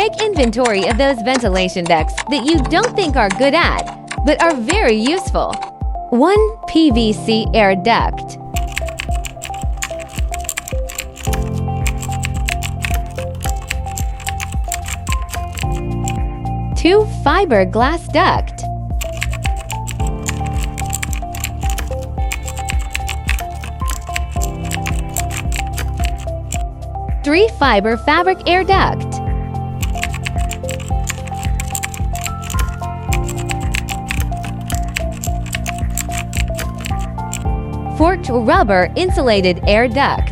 Take inventory of those ventilation ducts that you don't think are good at, but are very useful. 1 PVC air duct. 2 fiberglass duct. 3 fiber fabric air duct. 4 rubber insulated air duct.